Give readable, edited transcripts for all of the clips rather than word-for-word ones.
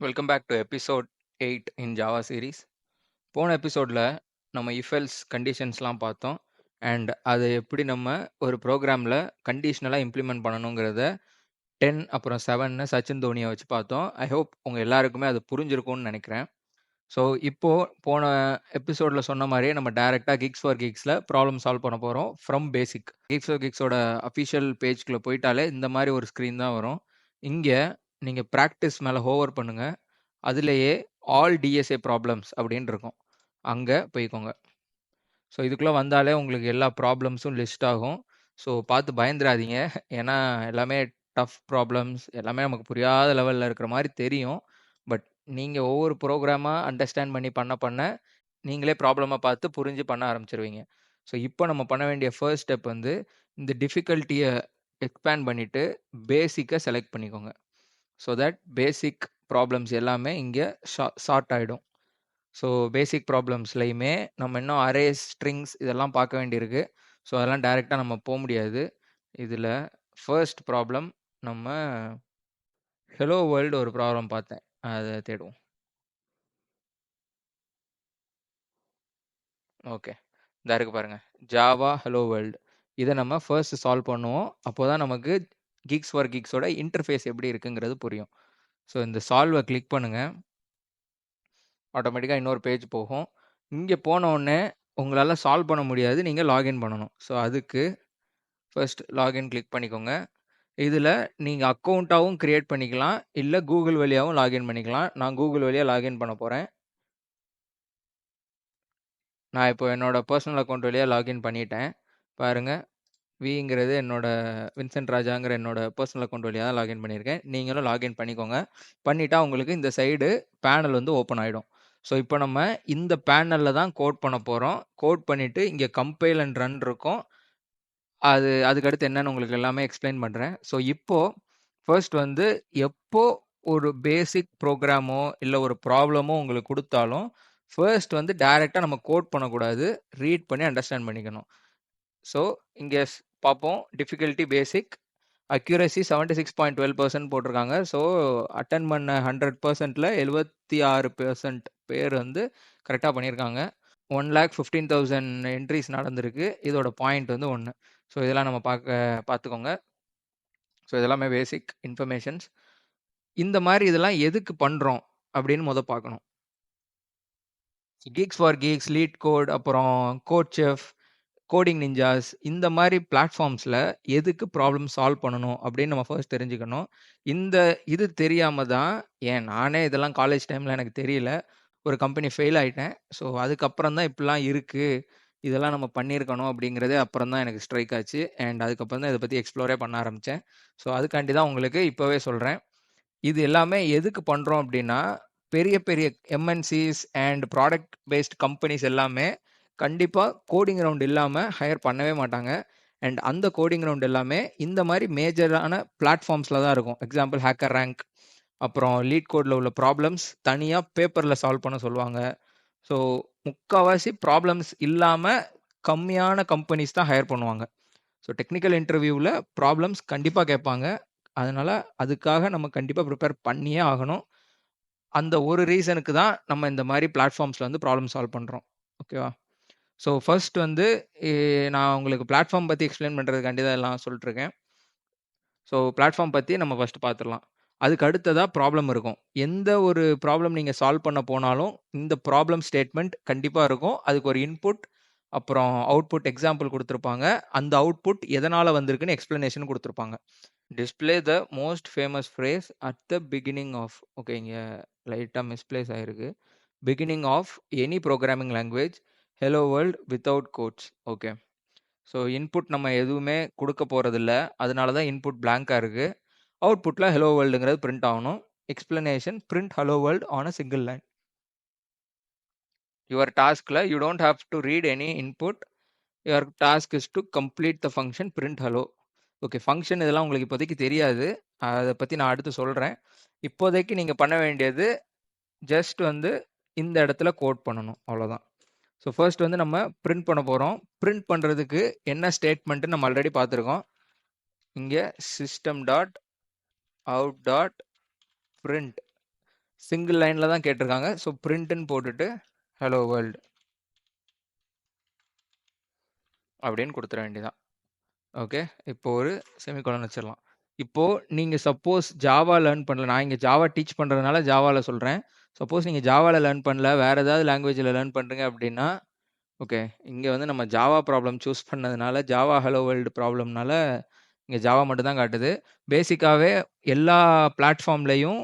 Welcome back to episode 8 in Java series. போன எபிசோடில் நம்ம இஃபெல்ஸ் கண்டிஷன்ஸ்லாம் பார்த்தோம். அண்ட் அதை எப்படி நம்ம ஒரு ப்ரோக்ராமில் கண்டிஷ்னலாக இம்ப்ளிமெண்ட் பண்ணணுங்கிறத 10 அப்புறம் 7ன்னு சச்சின் தோனியை வச்சு பார்த்தோம். ஐ ஹோப் உங்கள் எல்லாருக்குமே அது புரிஞ்சிருக்கும்னு நினைக்கிறேன். ஸோ இப்போது போன எபிசோடில் சொன்ன மாதிரியே நம்ம டேரெக்டாக கிக்ஸ் ஃபார் கிக்ஸில் ப்ராப்ளம் சால்வ் பண்ண போகிறோம் ஃப்ரம் பேசிக். கிக்ஸ் ஃபார் கிக்ஸோட அஃபிஷியல் பேஜ்குள்ளே போயிட்டாலே இந்த மாதிரி ஒரு ஸ்க்ரீன் தான் வரும். இங்கே நீங்கள் ப்ராக்டிஸ் மேலே ஹோவர் பண்ணுங்கள். அதுலேயே ஆல் டிஎஸ்ஏ ப்ராப்ளம்ஸ் அப்படின்னு இருக்கும், அங்கே போய்க்கோங்க. ஸோ இதுக்குள்ளே வந்தாலே உங்களுக்கு எல்லா ப்ராப்ளம்ஸும் லிஸ்ட் ஆகும். ஸோ பார்த்து பயந்துடாதீங்க, ஏன்னா எல்லாமே டஃப் ப்ராப்ளம்ஸ், எல்லாமே நமக்கு புரியாத லெவலில் இருக்கிற மாதிரி தெரியும். பட் நீங்கள் ஒவ்வொரு ப்ரோக்ராமாக அண்டர்ஸ்டாண்ட் பண்ணி பண்ண நீங்களே ப்ராப்ளமாக பார்த்து புரிஞ்சு பண்ண ஆரம்பிச்சிருவீங்க. ஸோ இப்போ நம்ம பண்ண வேண்டிய ஃபர்ஸ்ட் ஸ்டெப் வந்து இந்த டிஃபிகல்ட்டியை எக்ஸ்பேண்ட் பண்ணிவிட்டு பேசிக்கை செலக்ட் பண்ணிக்கோங்க. ஸோ தட் பேசிக் ப்ராப்ளம்ஸ் எல்லாமே இங்கே சார்ட் ஆகிடும். ஸோ பேசிக் ப்ராப்ளம்ஸ்லையுமே நம்ம இன்னும் அரேஸ், ஸ்ட்ரிங்ஸ் இதெல்லாம் பார்க்க வேண்டியிருக்கு. ஸோ அதெல்லாம் டைரெக்டாக நம்ம போக முடியாது. இதில் ஃபர்ஸ்ட் ப்ராப்ளம் நம்ம ஹலோ வேர்ல்டு ஒரு ப்ராப்ளம் பார்த்தேன், அதை தேடுவோம். ஓகே, இந்த இருக்கு பாருங்கள், ஜாவா ஹலோ வேர்ல்டு. இதை நம்ம ஃபர்ஸ்ட் சால்வ் பண்ணுவோம். அப்போ தான் நமக்கு கிக்ஸ் ஃபார் கிக்ஸோட இன்டர்ஃபேஸ் எப்படி இருக்குங்கிறது புரியும். ஸோ இந்த சால்வை கிளிக் பண்ணுங்கள், ஆட்டோமேட்டிக்காக இன்னொரு பேஜ் போகும். இங்கே போன உடனே உங்களால் சால்வ் பண்ண முடியாது, நீங்கள் லாகின் பண்ணணும். ஸோ அதுக்கு ஃபர்ஸ்ட் லாகின் கிளிக் பண்ணிக்கோங்க. இதில் நீங்கள் அக்கௌண்ட்டாகவும் க்ரியேட் பண்ணிக்கலாம், இல்லை கூகுள் வழியாகவும் லாகின் பண்ணிக்கலாம். நான் கூகுள் வழியாக லாகின் பண்ண போகிறேன். நான் இப்போ என்னோடய பர்சனல் அக்கௌண்ட் வழியாக லாகின் பண்ணிட்டேன். பாருங்கள், விங்கிறது என்னோட வின்சென்ட் ராஜாங்கிற என்னோட பர்சனல் அக்கௌண்ட் வழியாக தான் லாகின் பண்ணியிருக்கேன். நீங்களும் லாகின் பண்ணிக்கோங்க. பண்ணிட்டா உங்களுக்கு இந்த சைடு பேனல் வந்து ஓப்பன் ஆகிடும். ஸோ இப்போ நம்ம இந்த பேனலில் தான் கோட் பண்ண போகிறோம். கோட் பண்ணிவிட்டு இங்கே கம்பைல் அண்ட் ரன் இருக்கும். அதுக்கடுத்து என்னன்னு உங்களுக்கு எல்லாமே எக்ஸ்பிளைன் பண்ணுறேன். ஸோ இப்போது ஃபர்ஸ்ட் வந்து எப்போ ஒரு பேசிக் ப்ரோக்ராமோ இல்லை ஒரு ப்ராப்ளமோ உங்களுக்கு கொடுத்தாலும் ஃபர்ஸ்ட் வந்து டைரெக்டாக நம்ம கோட் பண்ணக்கூடாது, ரீட் பண்ணி அண்டர்ஸ்டாண்ட் பண்ணிக்கணும். ஸோ இங்கே பார்ப்போம், டிஃபிகல்ட்டி பேசிக், அக்யூரசி 76.12% போட்டிருக்காங்க. ஸோ அட்டன் பண்ண 100%ல் 76% பேர் வந்து கரெக்டாக பண்ணியிருக்காங்க. 1,15,000 என்ட்ரிஸ் நடந்திருக்கு. இதோட பாயிண்ட் வந்து 1. ஸோ இதெல்லாம் நம்ம பார்த்துக்கோங்க. ஸோ இதெல்லாமே பேசிக் இன்ஃபர்மேஷன்ஸ். இந்த மாதிரி இதெல்லாம் எதுக்கு பண்ணுறோம் அப்படின்னு பார்க்கணும். Geeks for Geeks, LeetCode, அப்புறம் கோட் செஃப், கோடிங் நிஞ்சாஸ், இந்த மாதிரி பிளாட்ஃபார்ம்ஸில் எதுக்கு ப்ராப்ளம் சால்வ் பண்ணணும் அப்படின்னு நம்ம ஃபர்ஸ்ட் தெரிஞ்சுக்கணும். இது தெரியாமல் தான் நானே இதெல்லாம் காலேஜ் டைமில் எனக்கு தெரியல, ஒரு கம்பெனி ஃபெயில் ஆகிட்டேன். ஸோ அதுக்கப்புறம் தான் இப்படிலாம் இருக்குது, இதெல்லாம் நம்ம பண்ணியிருக்கணும் அப்படிங்கிறதே அப்புறம் தான் எனக்கு ஸ்ட்ரைக் ஆச்சு. அண்ட் அதுக்கப்புறம் தான் இதை பற்றி எக்ஸ்ப்ளோரே பண்ண ஆரம்பித்தேன். ஸோ அதுக்காண்டி தான் உங்களுக்கு இப்போவே சொல்கிறேன். இது எல்லாமே எதுக்கு பண்ணுறோம் அப்படின்னா, பெரிய பெரிய MNCs and product based companies எல்லாமே கண்டிப்பாக கோடிங் ரவுண்ட் இல்லாமல் ஹையர் பண்ணவே மாட்டாங்க. அண்ட் அந்த கோடிங் ரவுண்ட் எல்லாமே இந்த மாதிரி மேஜரான பிளாட்ஃபார்ம்ஸில் தான் இருக்கும். எக்ஸாம்பிள் ஹேக்கர் ரேங்க், அப்புறம் லீட் கோடில் உள்ள ப்ராப்ளம்ஸ் தனியாக பேப்பரில் சால்வ் பண்ண சொல்லுவாங்க. ஸோ முக்கால்வாசி ப்ராப்ளம்ஸ் இல்லாமல் கம்மியான கம்பெனிஸ் தான் ஹையர் பண்ணுவாங்க. ஸோ டெக்னிக்கல் இன்டர்வியூவில் ப்ராப்ளம்ஸ் கண்டிப்பாக கேட்பாங்க. அதனால் அதுக்காக நம்ம கண்டிப்பாக ப்ரிப்பேர் பண்ணியே ஆகணும். அந்த ஒரு ரீசனுக்கு தான் நம்ம இந்த மாதிரி பிளாட்ஃபார்ம்ஸில் வந்து ப்ராப்ளம் சால்வ் பண்ணுறோம். ஓகேவா? ஸோ ஃபர்ஸ்ட் வந்து நான் உங்களுக்கு பிளாட்ஃபார்ம் பற்றி எக்ஸ்பிளைன் பண்ணுறதுக்காண்டி தான் எல்லாம் சொல்லிட்டுருக்கேன். ஸோ பிளாட்ஃபார்ம் பற்றி நம்ம ஃபஸ்ட் பார்த்துடலாம். அதுக்கு அடுத்ததாக ப்ராப்ளம் இருக்கும். எந்த ஒரு ப்ராப்ளம் நீங்கள் சால்வ் பண்ண போனாலும் இந்த ப்ராப்ளம் ஸ்டேட்மெண்ட் கண்டிப்பாக இருக்கும். அதுக்கு ஒரு இன்புட், அப்புறம் அவுட்புட் எக்ஸாம்பிள் கொடுத்துருப்பாங்க. அந்த அவுட்புட் எதனால் வந்திருக்குன்னு எக்ஸ்ப்ளனேஷன் கொடுத்துருப்பாங்க. Display the most famous phrase at the beginning of, okay இங்கே லைட்டாக மிஸ்பிளேஸ் ஆகிருக்கு, beginning of any programming language, hello world without quotes. Okay, so input நம்ம எதுவுமே கொடுக்க போகிறதில்ல, அதனால தான் இன்புட் பிளாங்காக இருக்குது. அவுட்புட்டில் ஹலோ வேர்ல்டுங்கிறது பிரிண்ட் ஆகணும். Explanation, print hello world on a single line. Your டாஸ்கில் you don't have to read any input, your task is to complete the function print hello. Okay, function இதெல்லாம் உங்களுக்கு இப்போதைக்கு தெரியாது, அதை பற்றி நான் அடுத்து சொல்கிறேன். இப்போதைக்கு நீங்கள் பண்ண வேண்டியது ஜஸ்ட் வந்து இந்த இடத்துல கோட் பண்ணணும், அவ்வளோதான். ஸோ ஃபர்ஸ்ட் வந்து நம்ம பிரிண்ட் பண்ண போகிறோம். பிரிண்ட் பண்ணுறதுக்கு என்ன ஸ்டேட்மெண்ட்டு நம்ம ஆல்ரெடி பார்த்துருக்கோம். இங்கே system.out.print சிங்கிள் லைன்ல தான் கேட்டிருக்காங்க. ஸோ பிரிண்ட்ன்னு போட்டுட்டு ஹலோ வேர்ல்ட் அப்படின்னு கொடுத்துட வேண்டியதான். ஓகே. இப்போ ஒரு செமிகோலன் வச்சிடலாம். இப்போ நீங்க சப்போஸ் ஜாவா லேர்ன் பண்ணல, நான் இங்க ஜாவா டீச் பண்றதுனால ஜாவால சொல்றேன். சப்போஸ் நீங்க ஜாவால லேர்ன் பண்ணல, வேற ஏதாவது லாங்குவேஜ்ல லேர்ன் பண்றீங்க அப்படின்னா, ஓகே. இங்க வந்து நம்ம ஜாவா ப்ராப்ளம் சூஸ் பண்ணதுனால, ஜாவா ஹலோ வேர்ல்ட் ப்ராப்ளம்னால இங்க ஜாவா மட்டும் தான் காட்டுது. பேசிக்காவே எல்லா பிளாட்ஃபார்ம்லயும்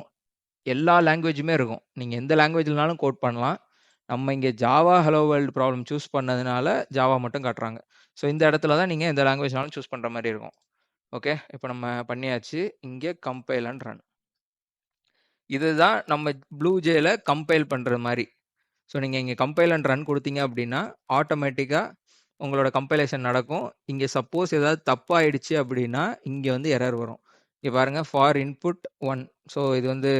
எல்லா லாங்குவேஜுமே இருக்கும். நீங்க எந்த லாங்குவேஜ்லனாலும் கோட் பண்ணலாம். நம்ம இங்க Java hello world problem choose பண்ணதுனால ஜாவா மட்டும் காட்டுறாங்க. ஸோ இந்த இடத்துல தான் நீங்க எந்த லாங்குவேஜ்னாலும் சூஸ் பண்ற மாரி இருக்கும். ஓகே. இப்போ நம்ம பண்ணியாச்சு. இங்க கம்பைல் அண்ட் ரன். இதுதான் நம்ம ப்ளூஜேல கம்பைல் பண்ற மாரி. ஸோ நீங்க இங்க கம்பைல் அண்ட் ரன் குடுத்தீங்க அப்படின்னா, ஆட்டோமேட்டிக்கா உங்களோட கம்பைலேஷன் நடக்கும். இங்க சப்போஸ் ஏதாவது தப்பாயிடுச்சு அப்படின்னா, இங்க வந்து எரர் வரும். இங்க பாருங்க ஃபார் இன்புட் 1. ஸோ இது வந்து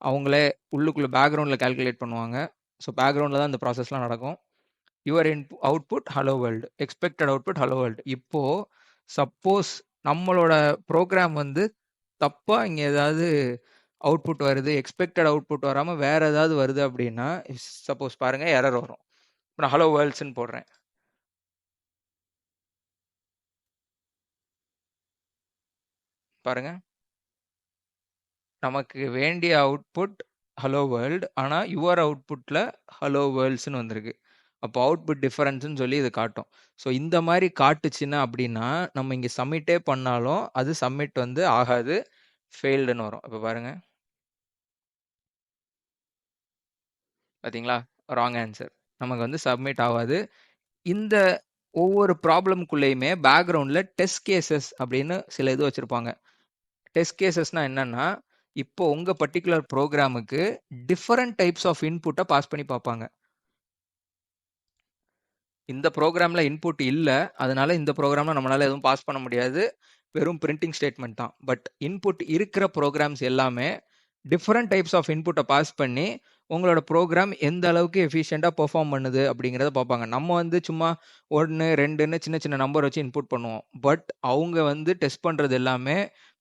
அவங்களே உள்ளுக்குள்ள பேக்கிரவுண்ட்ல கால்குலேட் பண்ணுவாங்க. ஸோ பேக்கிரவுண்ட்ல தான் இந்த ப்ராசஸ்லாம் நடக்கும். Your output hello world. Expected output hello world. இப்போ சப்போஸ் நம்மளோட ப்ரோகிராம் வந்து தப்பா இங்க ஏதாவது அவுட்புட் வருது. எக்ஸ்பெக்டட் அவுட்புட் வராம வேற ஏதாவது வருது அப்படின்னா, சப்போஸ் பாருங்க எரர் வரும். இப்ப நான் ஹலோ வேர்ல்ட்ஸ்ன்னு போடுறேன். பாருங்க. நமக்கு வேண்டிய அவுட்புட் ஹலோ வேர்ல்ட். ஆனா யுவர் அவுட்புட்ல ஹலோ வேர்ல்ட்ஸ்ன்னு வந்திருக்கு. அப்போ அவுட்புட் டிஃபரன்ஸ்ன்னு சொல்லி இது காட்டும். ஸோ இந்த மாரி காட்டுச்சுன்னா அப்படின்னா, நம்ம இங்க சப்மிட்டே பண்ணாலும் அது சப்மிட் வந்து ஆகாது. ஃபெயில்டுன்னு வரும். இப்ப பாருங்க. பார்த்தீங்களா? Wrong answer. நமக்கு வந்து சப்மிட் ஆவாது. இந்த ஒவ்வொரு ப்ராப்ளம்க்குள்ளேயுமே பேக்கிரவுண்ட்ல டெஸ்ட் கேஸஸ் அப்படின்னு சில இது வச்சிருப்பாங்க. டெஸ்ட் கேஸஸ்னா என்னன்னா, இப்போ உங்க பர்ட்டிகுலர் ப்ரோகிராமுக்கு டிஃபரண்ட் டைப்ஸ் ஆஃப் இன்புட்ட பாஸ் பண்ணி பார்ப்பாங்க. இந்த ப்ரோகிராம்ல இன்புட் இல்ல. அதனால இந்த ப்ரோகிராம்ல நம்மளால எதுவும் பாஸ் பண்ண முடியாது. வெறும் பிரிண்டிங் ஸ்டேட்மெண்ட் தான். பட் இன்புட் இருக்கிற ப்ரோகிராம்ஸ் எல்லாமே டிஃபரண்ட் டைப்ஸ் ஆஃப் இன்புட்ட பாஸ் பண்ணி, உங்களோட ப்ரோகிராம் எந்த அளவுக்கு எஃபிஷியன்ட்டா பெர்ஃபார்ம் பண்ணுது அப்படிங்கிறத பார்ப்பாங்க. நம்ம வந்து சும்மா 1, 2ன்னு சின்ன சின்ன நம்பர் வச்சு இன்புட் பண்ணுவோம். பட் அவங்க வந்து டெஸ்ட் பண்றது எல்லாமே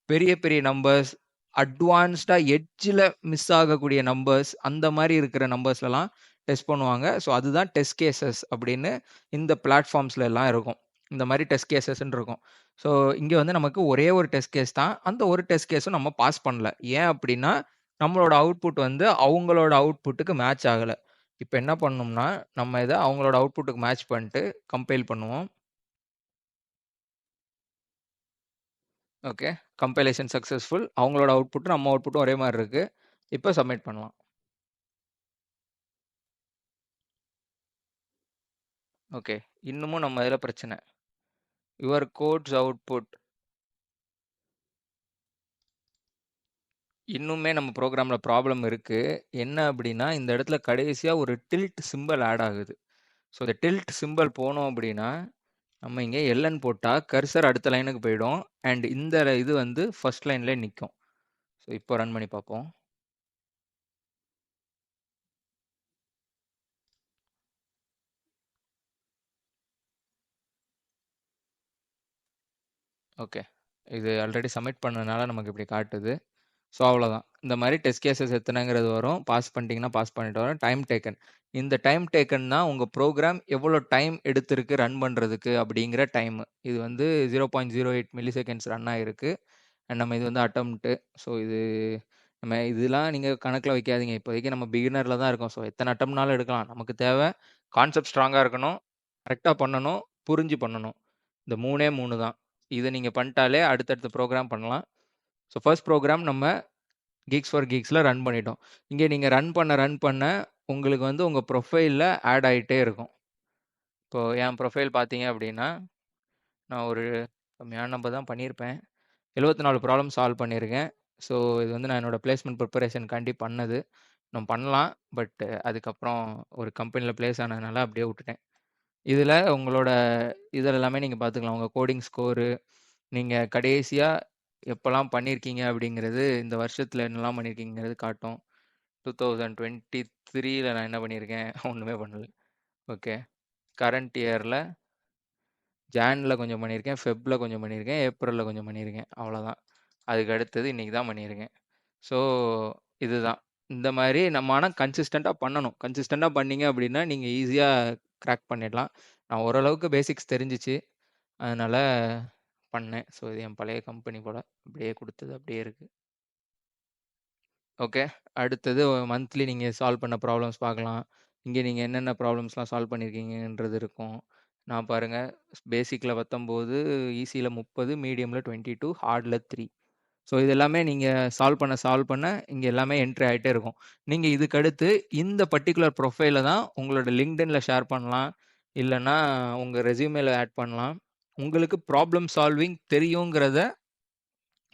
பெரிய பெரிய நம்பர்ஸ், அட்வான்ஸ்டா எட்ஜ்ல மிஸ் ஆகக்கூடிய நம்பர்ஸ், அந்த மாரி இருக்கிற நம்பர்ஸ்லலாம் டெஸ்ட் பண்ணுவாங்க. ஸோ அதுதான் டெஸ்ட் கேஸஸ் அப்படின்னு இந்த பிளாட்ஃபார்ம்ஸ்ல எல்லாம் இருக்கும். இந்த மாரி டெஸ்ட் கேஸஸ்ன்னு இருக்கும். ஸோ இங்க வந்து நமக்கு ஒரே ஒரு டெஸ்ட் கேஸ் தான். அந்த ஒரு டெஸ்ட் கேஸும் நம்ம பாஸ் பண்ணல. ஏன் அப்படின்னா, நம்மளோட அவுட்புட் வந்து அவங்களோட அவுட்புட்டுக்கு மேட்ச் ஆகல. இப்ப என்ன பண்ணணும்னா, நம்ம இத அவங்களோட அவுட்புட்டுக்கு மேட்ச் பண்ணிட்டு கம்பைல் பண்ணுவோம். ஓகே. Compilation successful. அவங்களோட அவுட்புட்டும் நம்ம அவுட்புட்டும் ஒரே மாரி இருக்கு. இப்ப சப்மிட் பண்ணலாம். ஓகே. இன்னமும் நம்ம இதுல பிரச்சனை. Your code's output. இன்னுமே நம்ம ப்ரோகிராம்ல ப்ராப்ளம் இருக்கு. என்ன அப்படின்னா, இந்த இடத்துல கடைசியா ஒரு டில்ட் சிம்பல் ஆட் ஆகுது. ஸோ இந்த டில்ட் சிம்பல் போனோம் அப்படின்னா, நம்ம இங்க எல்என் போட்டா கர்சர் அடுத்த லைனுக்கு போயிடும். அண்ட் இந்த இது வந்து ஃபர்ஸ்ட் லைன்லயே நிக்கும். ஸோ இப்போ ரன் பண்ணி பார்ப்போம். ஓகே. இது ஆல்ரெடி சப்மிட் பண்ணதுனால நமக்கு இப்படி காட்டுது. ஸோ அவ்வளோதான். இந்த மாரி டெஸ்ட் கேஸஸ் எத்தனைங்கிறது வரும். பாஸ் பண்ணிட்டீங்கன்னா, பாஸ் பண்ணிட்டு வரும். Time taken. இந்த டைம் டேக்கன் தான் உங்க ப்ரோகிராம் எவ்வளோ டைம் எடுத்திருக்கு ரன் பண்றதுக்கு அப்படிங்கிற டைம். இது வந்து 0.08 மில்லி செகண்ட்ஸ் ரன் ஆயிருக்கு. அண்ட் நம்ம இது வந்து அட்டெம்ப்ட். ஸோ இது நம்ம இதெல்லாம் நீங்க கணக்குல வைக்காதீங்க. இப்போதைக்கு நம்ம பிகினர்ல தான் இருக்கோம். ஸோ எத்தனை அட்டெம்ப்ட்னாலும் எடுக்கலாம். நமக்கு தேவை கான்செப்ட் ஸ்ட்ராங்கா இருக்கணும். கரெக்ட்டா பண்ணணும். புரிஞ்சு பண்ணணும். இந்த 3ஏ 3 தான். இத நீங்க பண்ணிட்டாலே அடுத்தடுத்த ப்ரோகிராம் பண்ணலாம். ஸோ ஃபர்ஸ்ட் ப்ரோகிராம் நம்ம கீக்ஸ் ஃபார் கீக்ஸ்ல ரன் பண்ணிட்டோம். இங்க நீங்க ரன் பண்ண உங்களுக்கு வந்து உங்க ப்ரொஃபைல்ல ஆட் ஆயிட்டே இருக்கும். இப்போ என் ப்ரொஃபைல் பார்த்தீங்க அப்படின்னா, நான் ஒரு கம்மியான நம்பர் தான் பண்ணியிருப்பேன். 74 ப்ராப்ளம் சால்வ் பண்ணியிருக்கேன். ஸோ இது வந்து நான் என்னோட பிளேஸ்மென்ட் ப்ரிப்பரேஷன்காண்டி பண்ணது. நான் பண்ணலாம். பட் அதுக்கப்புறம் ஒரு கம்பெனில பிளேஸ் ஆனதுனால அப்படியே விட்டுட்டேன். இதுல உங்களோட இதில எல்லாமே நீங்க பார்த்துக்கலாம். உங்க கோடிங் ஸ்கோரு, நீங்க கடைசியா எப்பலாம் பண்ணியிருக்கீங்க அப்படிங்கிறது, இந்த வருஷத்துல என்னலாம் பண்ணியிருக்கீங்கிறது காட்டும். 2023ல நான் என்ன பண்ணியிருக்கேன்? ஒண்ணுமே பண்ணல. ஓகே. கரண்ட் இயர்ல ஜான்ல கொஞ்சம் பண்ணியிருக்கேன். ஃபெப்ல கொஞ்சம் பண்ணியிருக்கேன். ஏப்ரல்ல கொஞ்சம் பண்ணியிருக்கேன். அவ்வளோதான். அதுக்கு அடுத்தது இன்னைக்கு தான் பண்ணியிருக்கேன். ஸோ இதுதான். இந்த மாரி நம்ம ஆனா கன்சிஸ்டன்ட்டா பண்ணணும். கன்சிஸ்டன்ட்டா பண்ணீங்க அப்படின்னா, நீங்க ஈஸியா கிராக் பண்ணிடலாம். நான் ஓரளவுக்கு பேசிக்ஸ் தெரிஞ்சுச்சு. அதனால பண்ணேன். ஸோ இது என் பழைய கம்பெனி போல. அப்படியே குடுத்தது அப்படியே இருக்கு. ஓகே. அடுத்தது மந்த்லி நீங்க சால்வ் பண்ண ப்ராப்ளம்ஸ் பார்க்கலாம். இங்க நீங்க என்னென்ன ப்ராப்ளம்ஸ்லாம் சால்வ் பண்ணியிருக்கீங்கன்றது இருக்கும். நான் பாருங்க பேசிக்ல 19, ஈசில 30, மீடியம்ல 22, ஹார்ட்ல 3. ஸோ இது எல்லாமே நீங்க சால்வ் பண்ண இங்க எல்லாமே என்ட்ரி ஆயிட்டே இருக்கும். நீங்க இதுக்கடுத்து இந்த பர்ட்டிகுலர் ப்ரொஃபைல தான் உங்களோட லிங்க்டின்ல ஷேர் பண்ணலாம். இல்லன்னா உங்க ரெஸ்யூமேல ஆட் பண்ணலாம். உங்களுக்கு ப்ராப்ளம் சால்விங் தெரியுங்கிறத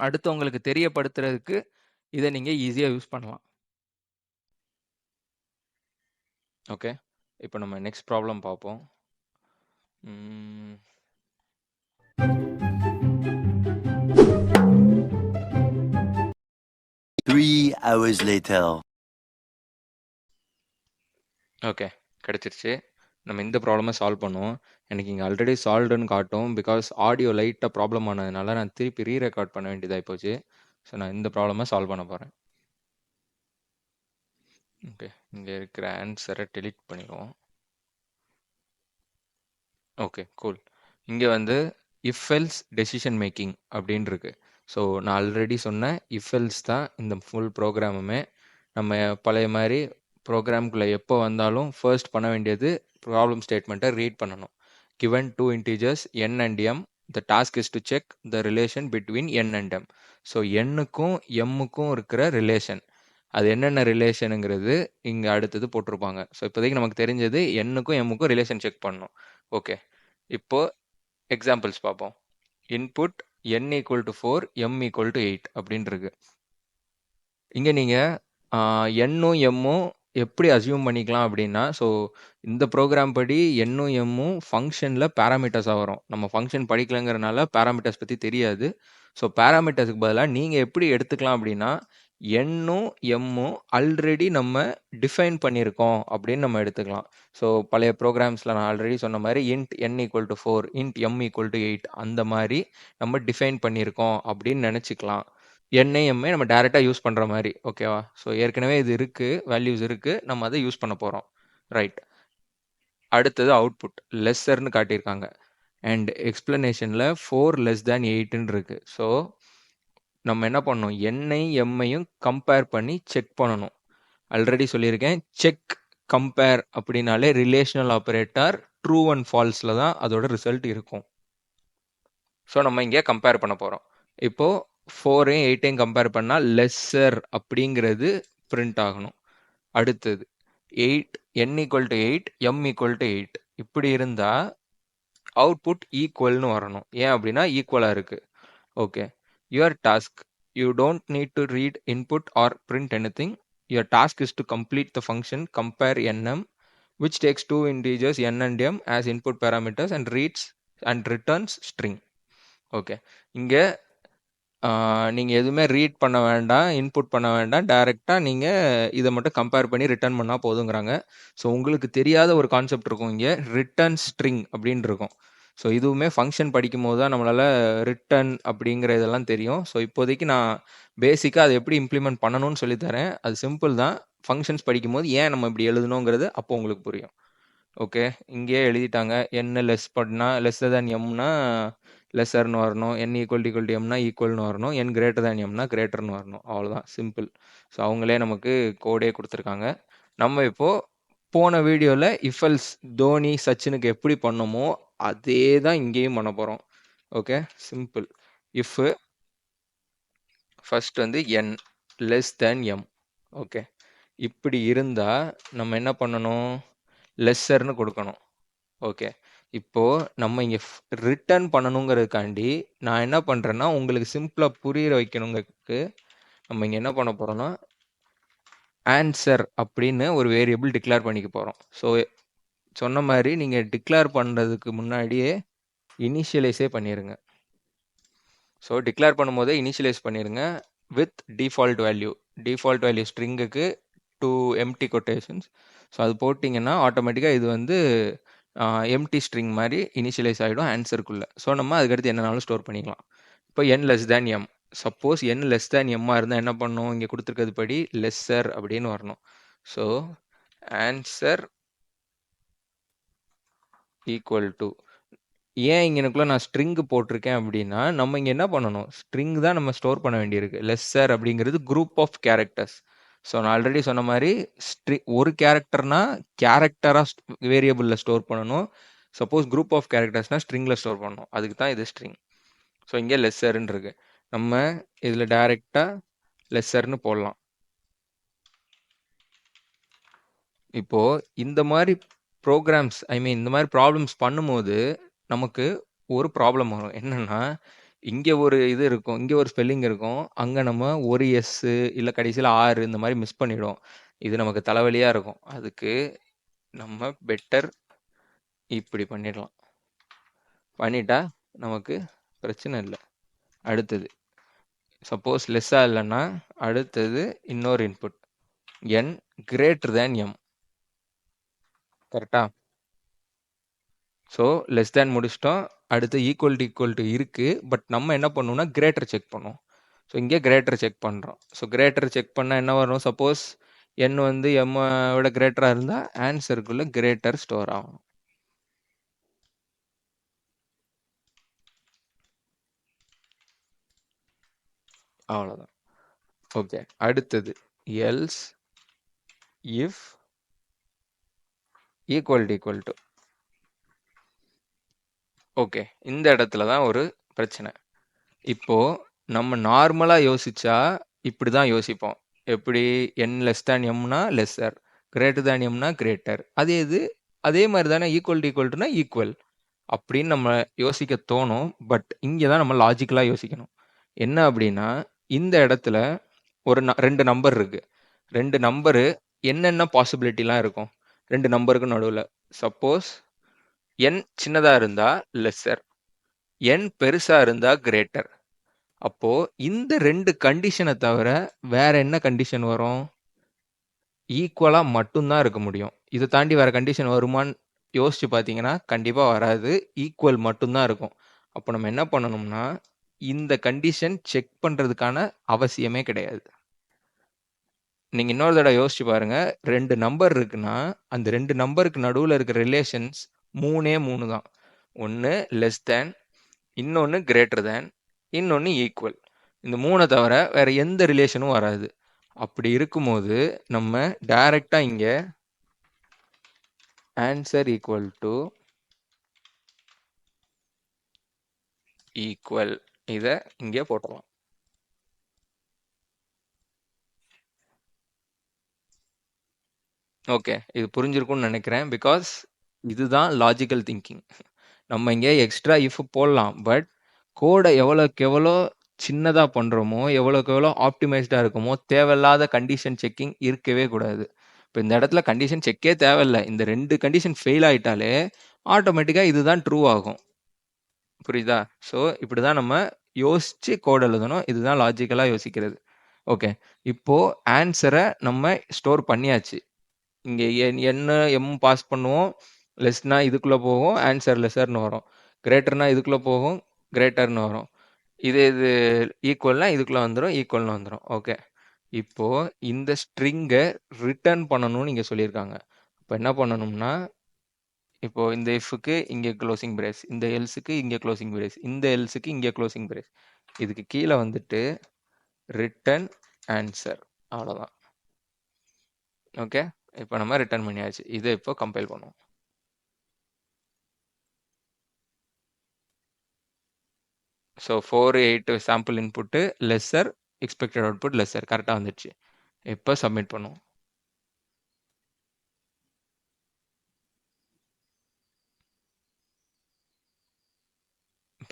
அடுத்தவங்களுக்கு தெரியப்படுத்துறதுக்கு இத நீங்க ஈஸியா யூஸ் பண்ணலாம். ஓகே. இப்போ நம்ம நெக்ஸ்ட் ப்ராப்ளம் பார்ப்போம். ம். 3 hours later. ஓகே. கிடைச்சிருச்சு. நம்ம இந்த ப்ராப்ளம சால்வ் பண்ணுவோம். எனக்கு இங்க ஆல்ரெடி சால்வ்டுன்னு காட்டும். பிகாஸ் ஆடியோ லைட்டா ப்ராப்ளம் ஆனதுனால நான் திருப்பி ரெக்கார்ட் பண்ண வேண்டியதாயி போச்சு. ஸோ நான் இந்த ப்ராப்ளம சால்வ் பண்ண போறேன். ஓகே. இங்க இருக்கிற ஆன்ஸர டெலீட் பண்ணிருவோம். Okay, cool. இங்க வந்து இஃப் எல்ஸ் டெசிஷன் மேக்கிங் அப்படின்னு இருக்கு. ஸோ நான் ஆல்ரெடி சொன்ன இஃப் எல்ஸ் தான் இந்த ஃபுல் ப்ரோக்ராமுமே. நம்ம பழைய மாதிரி ப்ரோக்ராம்குள்ளே எப்போ வந்தாலும் ஃபர்ஸ்ட் பண்ண வேண்டியது ப்ராப்ளம் ஸ்டேட்மெண்ட்டை ரீட் பண்ணணும். Given two integers N and M, the task is to check the relation between N and M. So எண்ணுக்கும் எம்முக்கும் இருக்கிற ரிலேஷன், அது என்னென்ன ரிலேஷனுங்கிறது இங்கே அடுத்தது போட்டிருப்பாங்க. ஸோ இப்போதைக்கு நமக்கு தெரிஞ்சது எண்ணுக்கும் எம்முக்கும் ரிலேஷன் செக் பண்ணணும். ஓகே, இப்போ எக்ஸாம்பிள்ஸ் பார்ப்போம். Input n equal to 4, m equal to 8 அப்படின்னு இருக்கு. இங்கே நீங்கள் எண்ணும் எம்மும் எப்படி அசியூம் பண்ணிக்கலாம் அப்படின்னா, ஸோ இந்த ப்ரோக்ராம் படி எண்ணும் எம்மும் ஃபங்க்ஷனில் பேராமீட்டர்ஸாக வரும். நம்ம ஃபங்க்ஷன் படிக்கலைங்கிறனால பேராமீட்டர்ஸ் பற்றி தெரியாது. ஸோ பேராமீட்டர்ஸுக்கு பதிலாக நீங்கள் எப்படி எடுத்துக்கலாம் அப்படின்னா, எண்ணும் எம்மும் ஆல்ரெடி நம்ம டிஃபைன் பண்ணியிருக்கோம் அப்படின்னு நம்ம எடுத்துக்கலாம். ஸோ பழைய ப்ரோக்ராம்ஸில் நான் ஆல்ரெடி சொன்ன மாதிரி int n equal to 4, int m equal to 8 அந்த மாதிரி நம்ம டிஃபைன் பண்ணியிருக்கோம் அப்படின்னு நினச்சிக்கலாம். என்ஐஎம்ஐ நம்ம டைரெக்டாக யூஸ் பண்ணுற மாதிரி. ஓகேவா? ஸோ ஏற்கனவே இது இருக்குது, வேல்யூஸ் இருக்குது, நம்ம அதை யூஸ் பண்ண போகிறோம். ரைட். அடுத்தது அவுட்புட் லெஸ்ஸர்னு காட்டியிருக்காங்க. அண்ட் எக்ஸ்பிளனேஷனில் 4 லெஸ் தேன் 8ன்னு இருக்குது. ஸோ நம்ம என்ன பண்ணணும், என்ஐ எம்ஐயும் கம்பேர் பண்ணி செக் பண்ணணும். ஆல்ரெடி சொல்லியிருக்கேன், செக் கம்பேர் அப்படின்னாலே ரிலேஷனல் ஆப்ரேட்டர் ட்ரூ அண்ட் ஃபால்ஸில் தான் அதோட ரிசல்ட் இருக்கும். ஸோ நம்ம இங்கே கம்பேர் பண்ண போகிறோம். இப்போது 4ஐயும் 8ஐயும் கம்பேர் பண்ணால் லெஸ்ஸர் அப்படிங்கிறது பிரிண்ட் ஆகணும். அடுத்தது 8 n equal to 8, m equal to 8 இப்படி இருந்தால் அவுட்புட் ஈக்குவல்னு வரணும். ஏன் அப்படின்னா ஈக்குவலாக இருக்குது. Okay, your task, you don't need to read input or print anything. Your task is to complete the function compare nm which takes two integers n and m as input parameters and reads and returns string. Okay, இங்கே நீங்கள் எதுவுமே read பண்ண வேண்டாம், input பண்ண வேண்டாம், டைரெக்டாக நீங்கள் இதை மட்டும் கம்பேர் பண்ணி ரிட்டர்ன் பண்ணால் போதுங்கிறாங்க. ஸோ உங்களுக்கு தெரியாத ஒரு கான்செப்ட் இருக்கும் இங்கே, ரிட்டர்ன் ஸ்ட்ரிங் அப்படின்னு இருக்கும். ஸோ இதுவுமே ஃபங்க்ஷன் படிக்கும் போது தான் நம்மளால் ரிட்டர்ன் அப்படிங்கிற இதெல்லாம் தெரியும். ஸோ இப்போதைக்கு நான் பேசிக்காக அதை எப்படி இம்ப்ளிமெண்ட் பண்ணணும்னு சொல்லித்தரேன். அது சிம்பிள் தான். ஃபங்க்ஷன்ஸ் படிக்கும் போது ஏன் நம்ம இப்படி எழுதணுங்கிறது அப்போ உங்களுக்கு புரியும். ஓகே, இங்கேயே எழுதிட்டாங்க. என்ன லெஸ் பண்ணால் லெஸ்ஸர் தேன் எம்னா லெஸ்ஸர்னு வரணும், n ஈக்குவல் டு எம்னா ஈக்குவல்னு வரணும், n கிரேட்டர் தேன் எம்னா கிரேட்டர்னு வரணும். அவ்வளோதான், சிம்பிள். ஸோ அவங்களே நமக்கு கோடே கொடுத்துருக்காங்க. நம்ம இப்போது போன வீடியோவில் இஃபல்ஸ் தோனி சச்சினுக்கு எப்படி பண்ணோமோ அதே தான் இங்கேயும் பண்ண போகிறோம். Okay, simple. இஃப் ஃபர்ஸ்ட் வந்து n லெஸ் தேன் m. ஓகே, இப்படி இருந்தால் நம்ம என்ன பண்ணணும், லெஸ்ஸர்னு கொடுக்கணும். ஓகே, இப்போது நம்ம இங்கே ரிட்டர்ன் பண்ணணுங்கிறதுக்காண்டி நான் என்ன பண்ணுறேன்னா, உங்களுக்கு சிம்பிளாக புரியிற வைக்கணுங்கிறதுக்கு நம்ம இங்கே என்ன பண்ண போகிறோம்னா, ஆன்சர் அப்படின்னு ஒரு வேரியபிள் டிக்ளேர் பண்ணிக்க போகிறோம். ஸோ சொன்ன மாதிரி நீங்கள் டிக்ளேர் பண்ணுறதுக்கு முன்னாடியே இனிஷியலைஸே பண்ணிடுங்க. ஸோ டிக்ளேர் பண்ணும்போதே இனிஷியலைஸ் பண்ணிடுங்க with default value. Default value ஸ்ட்ரிங்குக்கு 2 எம்டி கொட்டேஷன்ஸ். ஸோ அது போட்டிங்கன்னா ஆட்டோமேட்டிக்காக இது வந்து எம்டி ஸ்ட்ரிங் மாதிரி இனிஷியலைஸ் ஆகிடும் ஆன்சருக்குள்ளே. ஸோ நம்ம அதுக்கடுத்து என்னனாலும் ஸ்டோர் பண்ணிக்கலாம். இப்போ n லெஸ் தேன் m. சப்போஸ் n லெஸ் தேன் m இருந்தால் என்ன பண்ணணும், இங்கே கொடுத்துருக்கிறது படி லெஸ்ஸர் அப்படின்னு வரணும். ஸோ ஆன்சர் ஈக்குவல் டு, ஏன் இங்கனுக்குள்ள நான் ஸ்ட்ரிங் போட்டிருக்கேன் அப்படின்னா, நம்ம இங்க என்ன பண்ணணும், ஸ்ட்ரிங் தான் நம்ம ஸ்டோர் பண்ண வேண்டியிருக்கு. லெஸ்ஸர் அப்படிங்கிறது குரூப் ஆஃப் கேரக்டர்ஸ். ஸோ நான் ஆல்ரெடி சொன்ன மாதிரி ஒரு கேரக்டர்னா கேரக்டரா வேரியபிளில் ஸ்டோர் பண்ணணும். சப்போஸ் குரூப் ஆஃப் கேரக்டர்ஸ்னா ஸ்ட்ரிங்கில் ஸ்டோர் பண்ணணும். அதுக்கு தான் இது ஸ்ட்ரிங். ஸோ இங்கே லெஸ்ஸர்ன்னு இருக்கு. நம்ம இதில் டைரெக்டாக லெஸ்ஸர்னு போடலாம். இப்போ இந்த மாதிரி ப்ரோக்ராம்ஸ், இந்த மாதிரி ப்ராப்ளம்ஸ் பண்ணும்போது நமக்கு ஒரு ப்ராப்ளம் வரும். என்னன்னா, இங்கே ஒரு இது இருக்கும், இங்கே ஒரு ஸ்பெல்லிங் இருக்கும், அங்கே நம்ம ஒரு எஸ்ஸு இல்லை கடைசியில் ஆறு இந்த மாதிரி மிஸ் பண்ணிடும். இது நமக்கு தலைவலியாக இருக்கும். அதுக்கு நம்ம பெட்டர் இப்படி பண்ணிடலாம். பண்ணிட்டா நமக்கு பிரச்சனை இல்லை. அடுத்தது சப்போஸ் லெஸ்ஸாக இல்லைன்னா அடுத்தது இன்னொரு input n greater than m. கரெக்டா? ஸோ லெஸ் தேன் முடிச்சிட்டோம். அடுத்து ஈக்குவல் டு இருக்கு. பட் நம்ம என்ன பண்ணணும்னா கிரேட்டர் செக் பண்ணுவோம். ஸோ இங்கே கிரேட்டர் செக் பண்ணுறோம். ஸோ கிரேட்டர் செக் பண்ணால் என்ன வரும், சப்போஸ் n வந்து m விட கிரேட்டராக இருந்தால் ஆன்சருக்குள்ள கிரேட்டர் ஸ்டோர் ஆகும். அவ்வளோதான். ஓகே, அடுத்தது else if equal to. Okay, இந்த இடத்துல தான் ஒரு பிரச்சனை. இப்போ நம்ம நார்மலாக யோசிச்சா இப்படி தான் யோசிப்போம். எப்படி, n லெஸ் தேன் எம்னா லெஸ்ஸர், கிரேட்டர் தேன் எம்னா கிரேட்டர். அதே மாதிரி தானே ஈக்குவல் டுனா ஈக்குவல் அப்படின்னு நம்ம யோசிக்க தோணும். பட் இங்கே தான் நம்ம லாஜிக்கலாக யோசிக்கணும். என்ன அப்படின்னா, இந்த இடத்துல ஒரு ரெண்டு நம்பர் இருக்கு. ரெண்டு நம்பரு என்னென்ன பாசிபிலிட்டிலாம் இருக்கும் ரெண்டு நம்பருக்கு நடுவில். சப்போஸ் n சின்னதாக இருந்தால் லெஸ்ஸர், n பெருசாக இருந்தால் கிரேட்டர். அப்போ இந்த ரெண்டு கண்டிஷனை தவிர வேற என்ன கண்டிஷன் வரும், ஈக்குவலா மட்டும்தான் இருக்க முடியும். இதை தாண்டி வேற கண்டிஷன் வருமான்னு யோசிச்சு பார்த்தீங்கன்னா கண்டிப்பா வராது. ஈக்குவல் மட்டும்தான் இருக்கும். அப்போ நம்ம என்ன பண்ணணும்னா, இந்த கண்டிஷன் செக் பண்றதுக்கான அவசியமே கிடையாது. நீங்க இன்னொரு தடவை யோசிச்சு பாருங்க. ரெண்டு நம்பர் இருக்குன்னா அந்த ரெண்டு நம்பருக்கு நடுவில் இருக்கிற ரிலேஷன்ஸ் மூணு தான். ஒன்று லெஸ் தேன், இன்னொன்று கிரேட்டர் தேன், இன்னொன்று ஈக்குவல். இந்த மூணை தவிர வேற எந்த ரிலேஷனும் வராது. அப்படி இருக்கும்போது நம்ம டைரக்டா இங்க ஆன்சர் ஈக்குவல் டு ஈக்குவல் இதை இங்கே போட்டுடலாம். ஓகே, இது புரிஞ்சிருக்கும்னு நினைக்கிறேன். பிகாஸ் இதுதான் லாஜிக்கல் திங்கிங். நம்ம இங்கே எக்ஸ்ட்ரா இஃப் போடலாம். பட் கோடை எவ்வளோக்கு எவ்வளோ சின்னதாக பண்ணுறோமோ, எவ்வளோக்கு எவ்வளோ ஆப்டிமைஸ்டாக இருக்குமோ, தேவையில்லாத கண்டிஷன் செக்கிங் இருக்கவே கூடாது. இப்போ இந்த இடத்துல கண்டிஷன் செக்கே தேவையில்லை. இந்த ரெண்டு கண்டிஷன் ஃபெயில் ஆகிட்டாலே ஆட்டோமேட்டிக்காக இதுதான் ட்ரூ ஆகும். புரியுதா? ஸோ இப்படி தான் நம்ம யோசித்து கோட் எழுதணும். இதுதான் லாஜிக்கலாக யோசிக்கிறது. ஓகே, இப்போது ஆன்சரை நம்ம ஸ்டோர் பண்ணியாச்சு. இங்கே என்ன எம் பாஸ் பண்ணுவோம், லெஸ்னா இதுக்குள்ளே போகும், ஆன்சர் லெஸ்ஸர்னு வரும். கிரேட்டர்னா இதுக்குள்ளே போகும், கிரேட்டர்னு வரும். இது ஈக்குவல்னா இதுக்குள்ளே வந்துடும், ஈக்குவல்னு வந்துடும். ஓகே, இப்போது இந்த ஸ்ட்ரிங்கை ரிட்டர்ன் பண்ணணும்னு இங்கே சொல்லியிருக்காங்க. இப்போ என்ன பண்ணணும்னா, இப்போ இந்த இஃப்க்கு இங்கே க்ளோசிங் பிரேஸ், இந்த எல்ஸுக்கு இங்கே க்ளோசிங் பிரேஸ், இந்த எல்ஸுக்கு இங்கே க்ளோசிங் பிரேஸ். இதுக்கு கீழே வந்துட்டு ரிட்டர்ன் ஆன்சர், அவ்வளோதான். ஓகே, இப்போ நம்ம ரிட்டர்ன் பண்ணியாச்சு. இதை இப்போ கம்பைல் பண்ணுவோம். So 4, 8 sample input lesser, expected output lesser, கரெக்டாக வந்துடுச்சு. இப்போ சப்மிட் பண்ணுவோம்.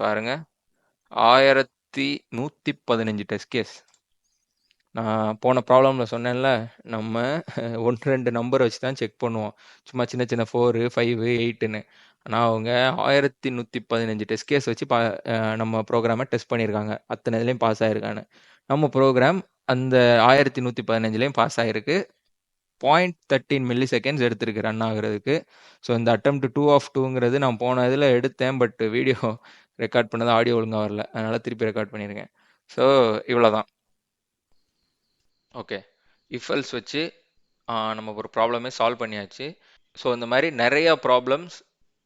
பாருங்க, 1115 டெஸ்ட் கேஸ். நான் போன ப்ராப்ளமில் சொன்னேன்ல, நம்ம 1-2 நம்பர் வச்சு தான் செக் பண்ணுவோம். சும்மா சின்ன சின்ன 4, 5, 8ன்னு. ஆனால் அவங்க 1115 டெஸ்ட் கேஸ் வச்சு நம்ம ப்ரோக்ராமை டெஸ்ட் பண்ணியிருக்காங்க. அத்தனை இதுலேயும் பாஸ் ஆகிருக்கான்னு. நம்ம ப்ரோக்ராம் அந்த 1115லேயும் பாஸ் ஆகிருக்கு. 0.13 மில்லி செகண்ட்ஸ் எடுத்திருக்கு ரன் ஆகுறதுக்கு. ஸோ இந்த அட்டெம்ப்ட் 2 of 2ங்கிறது நான் போன இதில் எடுத்தேன். பட் வீடியோ ரெக்கார்ட் பண்ணது ஆடியோ ஒழுங்காக வரல, அதனால் திருப்பி ரெக்கார்ட் பண்ணியிருக்கேன். ஸோ இவ்வளோதான். ஓகே, இஃப் எல்ஸ் வச்சு நம்ம ஒரு ப்ராப்ளமே சால்வ் பண்ணியாச்சு. ஸோ இந்த மாதிரி நிறைய ப்ராப்ளம்ஸ்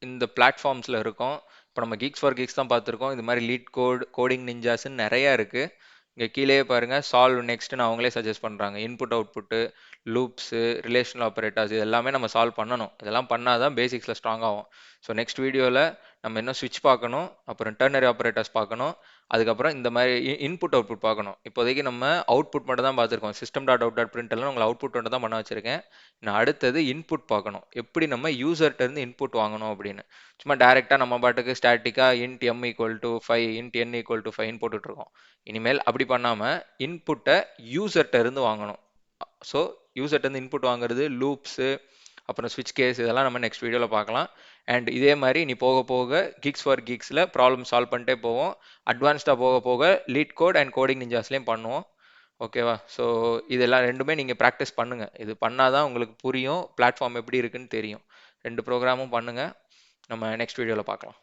இந்த பிளாட்ஃபார்ம்ஸில் இருக்கும். இப்போ நம்ம கீக்ஸ் ஃபார் கீக்ஸ் தான் பார்த்துருக்கோம். இது மாதிரி லீட் கோட், கோடிங் நிஞ்சாஸ்ன்னு நிறையா இருக்குது. இங்கே கீழேயே பாருங்கள், சால்வ் நெக்ஸ்ட்னு அவங்களே சஜஸ்ட் பண்ணுறாங்க. Input output, loops, relational operators, இது எல்லாமே நம்ம சால்வ் பண்ணணும். இதெல்லாம் பண்ணால் தான் பேசிக்ஸில் ஸ்ட்ராங் ஆகும். ஸோ நெக்ஸ்ட் வீடியோவில் நம்ம இன்னும் ஸ்விட்ச் பார்க்கணும், அப்புறம் டெர்னரி ஆப்பரேட்டர்ஸ் பார்க்கணும், அதுக்கப்புறம் இந்த மாதிரி இன்புட் அவுட்புட் பார்க்கணும். இப்போதைக்கு நம்ம அவுட்புட் மட்டும் தான் பார்த்துருக்கோம். System dot out dot print எல்லாம் உங்களை அவுட்புட் மட்டும் தான் பண்ண வச்சிருக்கேன். நான் அடுத்தது இன்புட் பார்க்கணும், எப்படி நம்ம யூசர்கிட்ட இருந்து இன்புட் வாங்கணும் அப்படின்னு. சும்மா டேரெக்டாக நம்ம பாட்டுக்கு ஸ்டாட்டிக்காக int M equal to 5, int N equal to 5 போட்டுட்ருக்கோம். இனிமேல் அப்படி பண்ணாமல் இன்புட்டை யூசர்கிட்ட இருந்து வாங்கணும். ஸோ யூசர்கிட்ட இருந்து இன்புட் வாங்குறது, லூப்ஸு, அப்புறம் ஸ்விட்ச் கேஸ், இதெல்லாம் நம்ம நெக்ஸ்ட் வீடியோவில் பார்க்கலாம். அண்ட் இதே மாதிரி நீ போக போக கிக்ஸ் ஃபார் கீக்ஸில் ப்ராப்ளம் சால்வ் பண்ணிட்டே போவோம். அட்வான்ஸ்டாக போக போக லீட் கோட் அண்ட் கோடிங் நிஞ்சாஸ்லேயும் பண்ணுவோம். ஓகேவா? ஸோ இதெல்லாம் ரெண்டுமே நீங்கள் ப்ராக்டிஸ் பண்ணுங்கள். இது பண்ணால் தான் உங்களுக்கு புரியும், பிளாட்ஃபார்ம் எப்படி இருக்குன்னு தெரியும். 2 ப்ரோக்ராமும் பண்ணுங்கள். நம்ம நெக்ஸ்ட் வீடியோவில் பார்க்கலாம்.